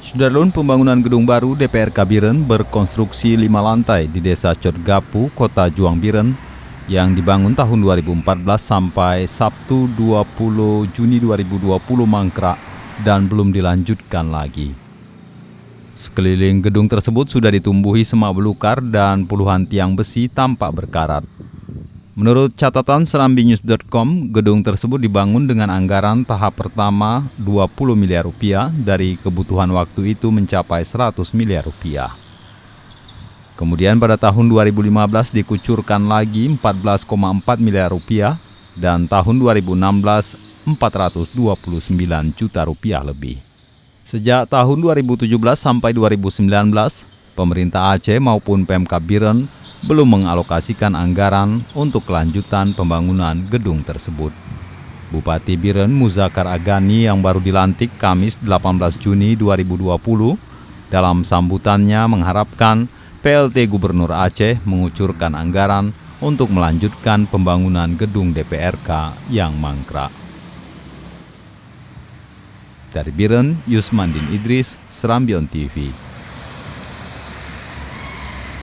Sudarlun, pembangunan gedung baru DPRK Biren berkonstruksi 5 lantai di Desa Cotgapu, Kota Juang Biren yang dibangun tahun 2014 sampai Sabtu 20 Juni 2020 mangkrak dan belum dilanjutkan lagi. Sekeliling gedung tersebut sudah ditumbuhi semak belukar dan puluhan tiang besi tampak berkarat. Menurut catatan serambinews.com, gedung tersebut dibangun dengan anggaran tahap pertama 20 miliar rupiah dari kebutuhan waktu itu mencapai 100 miliar rupiah. Kemudian pada tahun 2015 dikucurkan lagi 14,4 miliar rupiah dan tahun 2016 429 juta rupiah lebih. Sejak tahun 2017 sampai 2019, pemerintah Aceh maupun Pemkab Biren belum mengalokasikan anggaran untuk kelanjutan pembangunan gedung tersebut. Bupati Biren Muzakar Agani yang baru dilantik Kamis 18 Juni 2020 dalam sambutannya mengharapkan PLT Gubernur Aceh mengucurkan anggaran untuk melanjutkan pembangunan gedung DPRK yang mangkrak. Dari Biren, Yusmandin Idris, Serambion TV.